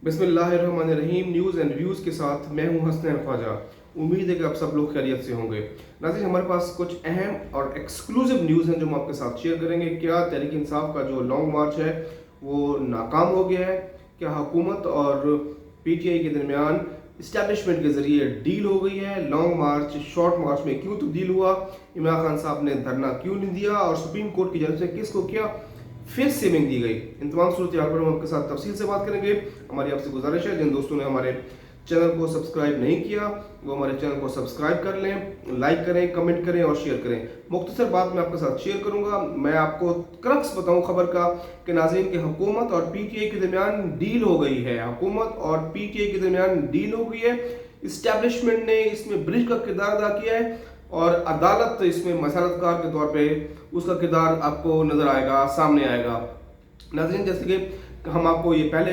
बिस्मिल्लाहिर्रहमानिर्रहीम। News and views के साथ मैं हूं हसनैन ख्वाजा। उम्मीद है कि आप सब लोग खैरियत से होंगे। नाज़रीन, हमारे पास कुछ अहम और एक्सक्लूसिव न्यूज़ हैं जो हम आपके साथ शेयर करेंगे। क्या तहरीक इंसाफ का जो लॉन्ग मार्च है वो नाकाम हो गया है? क्या हुकूमत और PTI के दरमियान इस्टेब्लिशमेंट के ज़रिए डील हो गई है? लॉन्ग मार्च शॉर्ट मार्च में क्यों तब्दील हुआ? इमरान खान साहब ने धरना क्यों नहीं दिया और सुप्रीम कोर्ट की जानब से किसको क्या फिर सेविंग दी गई? इन तमाम सूरत हाल पर हम आपके साथ तफसील से बात करेंगे। हमारी आपसे गुजारिश है, जिन दोस्तों ने हमारे चैनल को सब्सक्राइब नहीं किया वो हमारे चैनल को सब्सक्राइब कर लें, लाइक करें, कमेंट करें और शेयर करें। मुख्तसर बात मैं आपके साथ शेयर करूंगा। मैं आपको क्रक्स बताऊं खबर का कि नाज़रीन की हुकूमत और PTI के दरमियान डील हो गई है। हुकूमत और PTI के दरमियान डील हो गई है। इस्टेब्लिशमेंट ने इसमें ब्रिज का किरदार अदा किया है और अदालत इसमें मसलतकार के तौर पे उसका किरदार आपको नजर आएगा, सामने आएगा। नाज़रीन, जैसे कि हम आपको ये पहले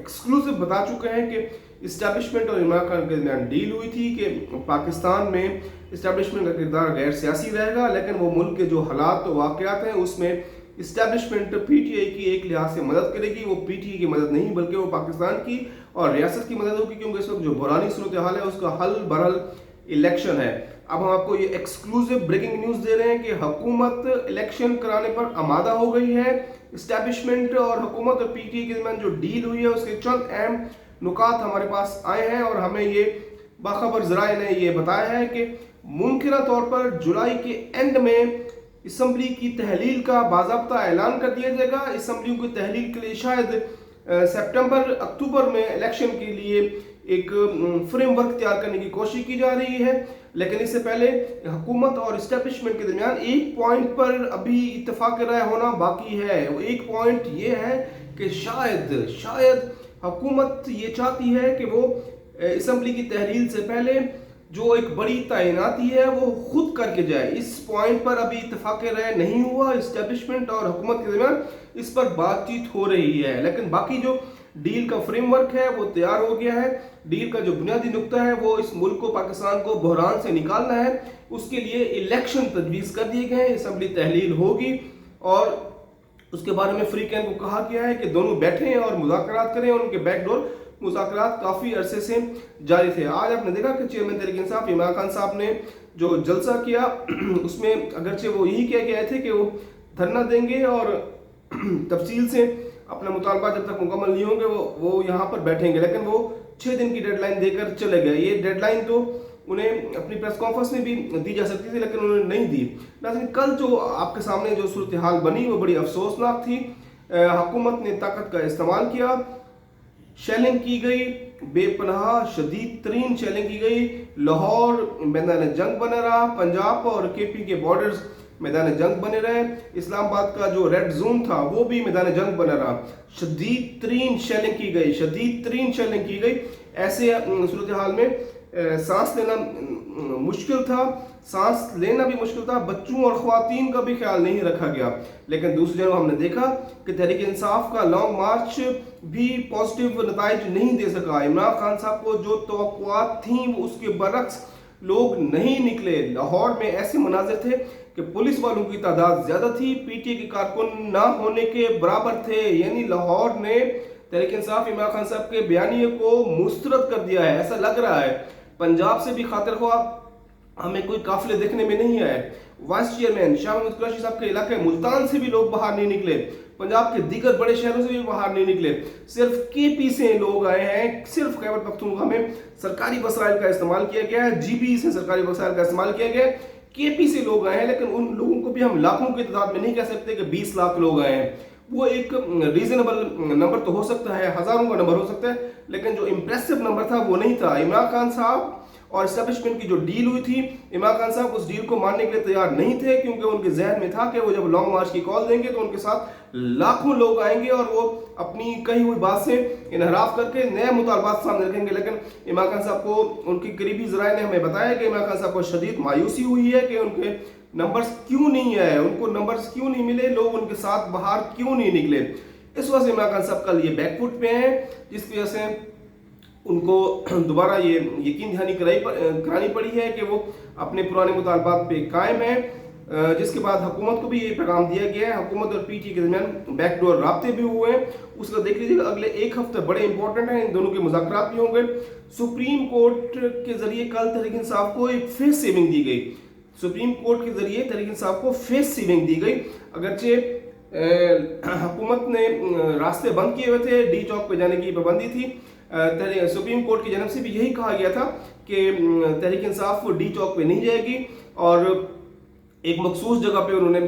एक्सक्लूसिव बता चुके हैं कि इस्टेब्लिशमेंट और इमरान खान के दरमियान डील हुई थी कि पाकिस्तान में इस्टेब्लिशमेंट का किरदार गैर सियासी रहेगा, लेकिन वो मुल्क के जो हालात तो वाक़यात हैं उसमें इस्टेब्लिशमेंट PTI की एक लिहाज से मदद करेगी। वो PTI की मदद नहीं बल्कि वो पाकिस्तान की और रियासत की मदद होगी, क्योंकि इस वक्त जो बुरानी सूरत हाल है उसका हल बहरल इलेक्शन है। अब हम आपको ये एक्सक्लूसिव ब्रेकिंग न्यूज़ दे रहे हैं कि हुकूमत इलेक्शन कराने पर आमादा हो गई है। इस्टेब्लिशमेंट और हुकूमत और PTI के दरमियान जो डील हुई है उसके चंद अहम नुकात हमारे पास आए हैं और हमें ये बाखबर ज़राए ने ये बताया है कि मुमकिन तौर पर जुलाई के एंड में असम्बली की तहलील का बाज़ाब्ता ऐलान कर दिया जाएगा। असम्बलियों की तहलील के लिए शायद सितंबर अक्टूबर में इलेक्शन के लिए एक फ्रेमवर्क तैयार करने की कोशिश की जा रही है। लेकिन इससे पहले हुकूमत और इस्टेब्लिशमेंट के दरमियान एक पॉइंट पर अभी इत्तेफाक राय होना बाकी है। वो एक पॉइंट ये है कि शायद हुकूमत ये चाहती है कि वो असम्बली की तहलील से पहले जो एक बड़ी तैनाती है वो खुद करके जाए। इस पॉइंट पर अभी इत्तेफाक राय नहीं हुआ। इस्टेब्लिशमेंट और हुकूमत के दरमियान इस पर बातचीत हो रही है, लेकिन बाकी जो डील का फ्रेमवर्क है वो तैयार हो गया है। डील का जो बुनियादी नुक्ता है वो इस मुल्क को, पाकिस्तान को बहरान से निकालना है। उसके लिए इलेक्शन तजवीज़ कर दिए गए हैं। असम्बली तहलील होगी और उसके बारे में फ्री कैंप को कहा गया है कि दोनों बैठें और मुज़ाकरात करें, और उनके बैकडोर मुज़ाकरात काफ़ी अरसे से जारी थे। आज आपने देखा कि चेयरमैन तहरीक इंसाफ इमरान खान साहब ने जो जलसा किया उसमें अगरचे वो यही कह के आए थे कि वो धरना देंगे और तफसील से अपना मुतालबा जब तक मुकम्मल नहीं होंगे वो यहाँ पर बैठेंगे, लेकिन वो 6 दिन की डेडलाइन देकर चले गए। ये डेडलाइन तो उन्हें अपनी प्रेस कॉन्फ्रेंस में भी दी जा सकती थी, लेकिन उन्होंने नहीं दी। लेकिन कल जो आपके सामने जो सूरत हाल बनी वो बड़ी अफसोसनाक थी। हुकूमत ने ताकत का इस्तेमाल किया, शेलिंग की गई, बेपनाह शदीद तरीन शेलिंग की गई। लाहौर मैदान जंग बना रहा, पंजाब और KP के बॉर्डर्स मैदान जंग बने रहे, इस्लामाबाद का जो रेड जोन था वो भी मैदान जंग बना रहा। शदीद तरीन शेलिंग की गई। ऐसे सूरत हाल में सांस लेना मुश्किल था, सांस लेना भी मुश्किल था। बच्चों और ख्वातीन का भी ख्याल नहीं रखा गया। लेकिन दूसरी जगह हमने देखा कि तहरीक इंसाफ का लॉन्ग मार्च भी पॉजिटिव नताइज नहीं दे सका। इमरान खान साहब को जो तवक्कुआत थी उसके बरक्स लोग नहीं निकले। लाहौर में ऐसे मनाजिर थे कि पुलिस वालों की तादाद ज्यादा थी, PTI के कारकुन ना होने के बराबर थे। यानी लाहौर ने तहरीक इंसाफ इमरान खान साहब के बयानिए को मुस्तरद कर दिया है। ऐसा लग रहा है पंजाब से भी खातिर ख्वाह हमें कोई काफिले देखने में नहीं आए। वाइस चेयरमैन शाह महमूद कुरैशी साहब के इलाके मुल्तान से भी लोग बाहर नहीं निकले, पंजाब के दीगर बड़े शहरों से भी बाहर नहीं निकले। सिर्फ KP से लोग आए हैं। सिर्फ खैबर पख्तूनख्वा में सरकारी वसाइल का इस्तेमाल किया गया है, GB से सरकारी वसाइल का इस्तेमाल किया गया है। KP से लोग आए हैं, लेकिन उन लोगों को भी हम लाखों की तादाद में नहीं कह सकते कि 20 लाख लोग आए हैं। वो एक रीजनेबल नंबर तो हो सकता है, हजारों का नंबर हो सकता है, लेकिन जो इंप्रेसिव नंबर था वो नहीं था। इमरान खान साहब और इस्टेब्लिशमेंट की जो डील हुई थी, इमरान खान साहब उस डील को मानने के लिए तैयार नहीं थे, क्योंकि उनके जहन में था कि वो जब लॉन्ग मार्च की कॉल देंगे तो उनके साथ लाखों लोग आएंगे और वो अपनी कही हुई बात से इनहराफ करके नए मुतालबात सामने रखेंगे। लेकिन इमरान खान साहब को उनकी करीबी ज़राए ने हमें बताया कि इमरान खान साहब को शदीद मायूसी हुई है कि उनके नंबर्स क्यों नहीं आए, उनको नंबर्स क्यों नहीं मिले, लोग उनके साथ बाहर क्यों नहीं निकले। इस वजह से इमरान खान साहब कल ये बैकफुट पे हैं, जिसकी वजह से उनको दोबारा ये यकीन दहानी करानी पड़ी है कि वो अपने पुराने मुतालबात पे कायम है। जिसके बाद हुकूमत को भी ये पैगाम दिया गया है। हुकूमत और पीटी के दरमियान बैकडोर राब्ते भी हुए हैं, उसका देख लीजिएगा। अगले एक हफ्ते बड़े इंपॉर्टेंट हैं, इन दोनों के मुज़ाकरात भी होंगे। सुप्रीम कोर्ट के जरिए कल तहरीक इंसाफ को एक फेस सेविंग दी गई। सुप्रीम कोर्ट के जरिए तहरीक इंसाफ को फेस सेविंग दी गई। अगरचे हुकूमत ने रास्ते बंद किए हुए थे, डी चौक पे जाने की पाबंदी थी। सुप्रीम कोर्ट की जानब से भी यही कहा गया था कि तहरीक इंसाफ डी चौक पे नहीं जाएगी, और एक मखसूस जगह पे उन्होंने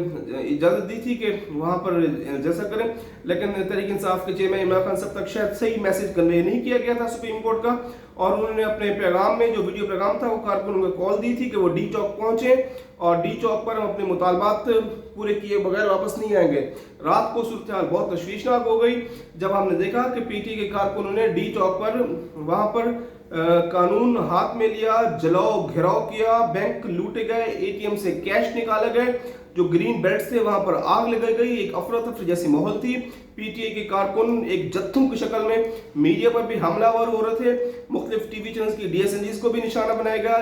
इजाज़त दी थी कि वहाँ पर जैसा करें। लेकिन तहरीक इंसाफ के चेयरमैन इमरान खान साहब तक शायद सही मैसेज कन्वे नहीं किया गया था सुप्रीम कोर्ट का, और उन्होंने अपने पैगाम में, जो वीडियो पैगाम था, वो कारकुनों को कॉल दी थी कि वो डी चौक पहुँचे और डी चौक पर हम अपने मुतालबात पूरे किए बगैर वापस नहीं आएंगे। रात को सूरत हाल बहुत तशवीशनाक हो गई जब हमने देखा कि पीटी के कारकुनों ने डी चौक पर वहाँ पर कानून हाथ में लिया, जलाओ घेराव किया, बैंक लूटे गए, एटीएम से कैश निकाले गए, जो ग्रीन बेल्ट थे वहां पर आग लगाई गई, एक अफरा तफरी जैसी माहौल थी। पीटीआई के कारकुन एक जत्थुम की शक्ल में मीडिया पर भी हमलावर हो रहे थे, मुख्तलिफ टीवी चैनल्स की डीएसएनजीज को भी निशाना बनाया गया।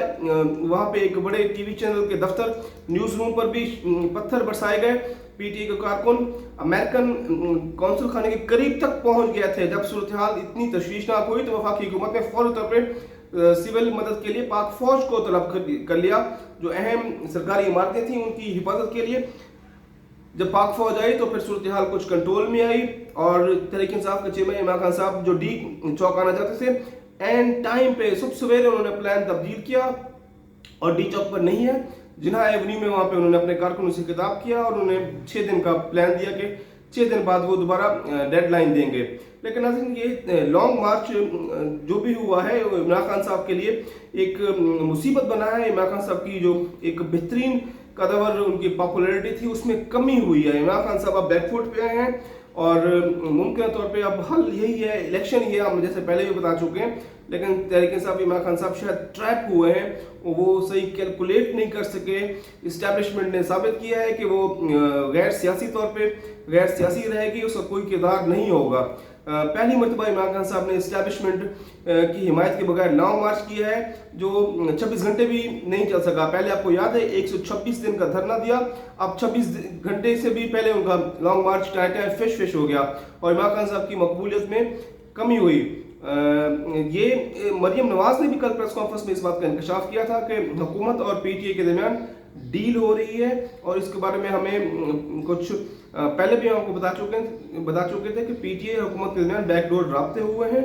वहां पे एक बड़े टीवी चैनल के दफ्तर, न्यूज रूम पर भी पत्थर बरसाए गए। पीटीआई के कारकुन अमेरिकन कौंसल खाने के करीब तक पहुंच गए थे। जब सूरत हाल इतनी तशवीशनाक हुई तो वफाकी हुकूमत ने फौरी तौर पर सिविल मदद के लिए पाक फौज को तलब कर लिया, जो अहम सरकारी इमारतें थी उनकी हिफाजत के लिए। जब पाक फौज आई तो फिर सूरत हाल कुछ कंट्रोल में आई, और तहरीक इंसाफ के चेयरमैन इमरान खान साहब जो डी चौक आना चाहते थे, एंड टाइम पे सुबह सवेरे उन्होंने प्लान तब्दील किया और डी चौक पर नहीं है, जिन्हा एवेन्यू में वहाँ पे उन्होंने अपने कारकुनों से खिताब किया और उन्होंने 6 दिन का प्लान दिया कि 6 दिन बाद वो दोबारा डेडलाइन देंगे। लेकिन नाज़रीन, ये लॉन्ग मार्च जो भी हुआ है इमरान खान साहब के लिए एक मुसीबत बना है। इमरान खान साहब की जो एक बेहतरीन कदवर उनकी पॉपुलैरिटी थी उसमें कमी हुई है। इमरान खान साहब अब बैकफुट पे आए हैं और मुमकिन तौर पे अब हल यही है, इलेक्शन ही है, हम जैसे पहले भी बता चुके हैं। लेकिन तहरीक इंसाफ इमरान खान साहब शायद ट्रैप हुए हैं, वो सही कैलकुलेट नहीं कर सके। इस्टेब्लिशमेंट ने साबित किया है कि वो गैर सियासी तौर पे गैर सियासी रहेगी, उसका कोई किरदार नहीं होगा। पहली मरतबा इमरान खान साहब ने इस्टेब्लिशमेंट की हिमायत के बगैर लॉन्ग मार्च किया है, जो 26 घंटे भी नहीं चल सका। पहले आपको याद है 126 दिन का धरना दिया, अब 26 घंटे से भी पहले उनका लॉन्ग मार्च टाइम फिश हो गया और इमरान खान साहब की मकबूलियत में कमी हुई। ये मरियम नवाज ने भी कल प्रेस कॉन्फ्रेंस में इस बात का इंकशाफ किया था कि हुकूमत और पीटीआई के दरमियान डील हो रही है, और इसके बारे में हमें कुछ पहले भी आपको बता चुके थे कि पीटीआई और हुकूमत के दरमियान बैकडोर राब्ते हुए हैं,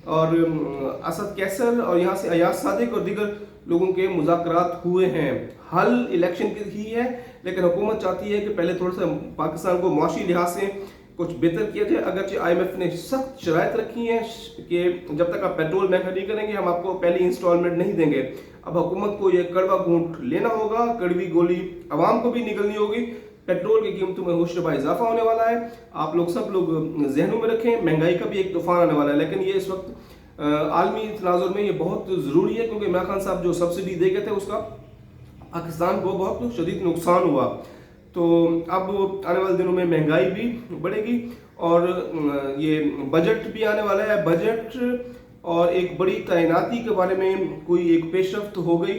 और असद कैसर और यहाँ से अयाज सादिक और दीगर लोगों के मुज़ाकरात हुए हैं। हल इलेक्शन की ही है, लेकिन हुकूमत चाहती है कि पहले थोड़ा सा पाकिस्तान को मौशी लिहाज से कुछ बेहतर किया जाए। अगरचे IMF ने सख्त शराइत रखी हैं कि जब तक आप पेट्रोल महंगा नहीं करेंगे हम आपको पहली इंस्टॉलमेंट नहीं देंगे। अब हुकूमत को यह कड़वा घूंट लेना होगा, कड़वी गोली आवाम को भी निकलनी होगी। पेट्रोल की कीमतों में होशरबा इजाफा होने वाला है, आप लोग सब लोग जहनों में रखें, महंगाई का भी एक तूफान आने वाला है। लेकिन ये इस वक्त आलमी तनाजुर में ये बहुत ज़रूरी है, क्योंकि इमरान खान साहब जो सब्सिडी दे गए थे उसका पाकिस्तान को बहुत शदीद नुकसान हुआ। तो अब आने वाले दिनों में महंगाई भी बढ़ेगी और ये बजट भी आने वाला है। बजट और एक बड़ी तैनाती के बारे में कोई एक पेशरफ्त हो गई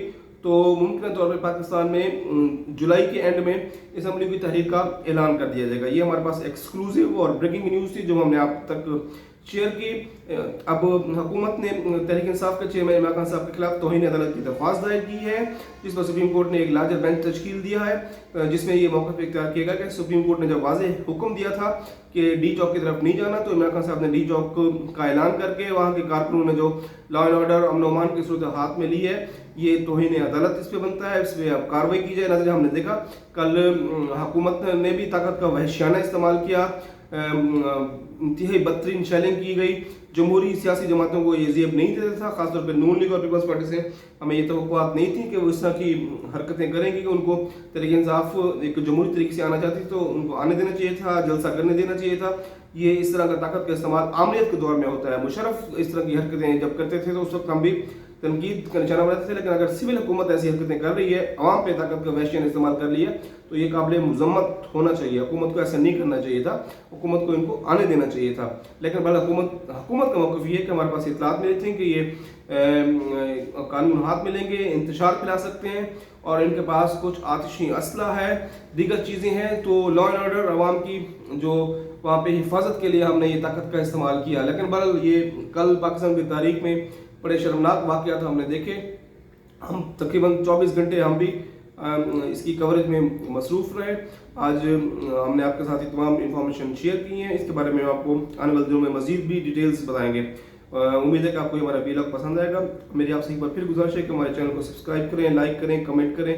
तो मुमकिन तौर पर पाकिस्तान में जुलाई के एंड में असम्बली की तहरीक का ऐलान कर दिया जाएगा। ये हमारे पास एक्सक्लूसिव और ब्रेकिंग न्यूज़ थी जो हमने आप तक शेयर की। अब हुकूमत ने तहरीक इंसाफ के चेयरमैन इमरान खान साहब के खिलाफ तौहीन अदालत की दरख्वास्त दायर की है, जिस पर सुप्रीम कोर्ट ने एक लार्जर बेंच तश्कील दिया है, जिसमें ये मौक़िफ़ इख्तियार किया गया कि सुप्रीम कोर्ट ने जब वाज़ेह हुक्म दिया था कि डी चौक की तरफ नहीं जाना, तो इमरान खान साहब ने डी चौक का ऐलान करके वहाँ के कारकुनों ने जो लॉ एंड ऑर्डर अमन अमान की सूरत हाथ में ली है, ये तौहीन अदालत इस पर बनता है, इस पर अब कार्रवाई की जाए। नजर हमने देखा कल हुकूमत ने भी ताकत का वहशियाना इस्तेमाल किया, इंतहाई बदतरीन शेलिंग की गई। जमहूरी सियासी जमातों को ये ज़ेब नहीं देता था, खासतौर पर नून लीग और पीपल्स पार्टी से हमें ये तवक्कुआत नहीं थी कि वो इस तरह की हरकतें करेंगी कि उनको तहरीक इंसाफ एक जमहूरी तरीके से आना चाहती तो उनको आने देना चाहिए था, जलसा करने देना चाहिए था। ये इस तरह का ताकत का इस्तेमाल आमरीत के दौर में होता है। मुशर्रफ इस तरह की हरकतें जब करते थे तो उस वक्त हम भी तनकीद का निशाना बनाते थे, लेकिन अगर सिविल हुकूमत ऐसी हरकतें कर रही है, आवाम पे ताकत का वहशियाना इस्तेमाल कर लिया, तो ये काबिल मजम्मत होना चाहिए। हुकूमत को ऐसा नहीं करना चाहिए था, हुकूमत को इनको आने देना चाहिए था। लेकिन बल हुकूमत का मौक़िफ़ ये है कि हमारे पास इतलात मिली थी कि ये कानून हाथ में लेंगे, इंतशार फैला सकते हैं और इनके पास कुछ आतिशी असला है, दीगर चीज़ें हैं, तो लॉ एंड ऑर्डर अवाम की जो वहाँ पे हिफाजत के लिए हमने ये ताकत का इस्तेमाल किया। लेकिन बहरहाल ये कल पाकिस्तान की तारीख में बड़े शर्मनाक वाक़यात हमने देखे। हम तकरीबन 24 घंटे हम भी इसकी कवरेज में मसरूफ़ रहे। आज हमने आपके साथ ही तमाम इन्फॉर्मेशन शेयर की हैं, इसके बारे में आपको आने वाले दिनों में मज़ीद भी डिटेल्स बताएंगे। उम्मीद है कि आपको हमारा वीलॉग पसंद आएगा। मेरी आपसे एक बार फिर गुजारिश है कि हमारे चैनल को सब्सक्राइब करें, लाइक करें, कमेंट करें,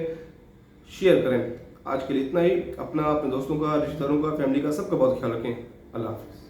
शेयर करें। आज के लिए इतना ही। अपना, अपने दोस्तों का, रिश्तेदारों का, फैमिली का, सबका बहुत ख्याल रखें। अल्लाह हाफ़िज़।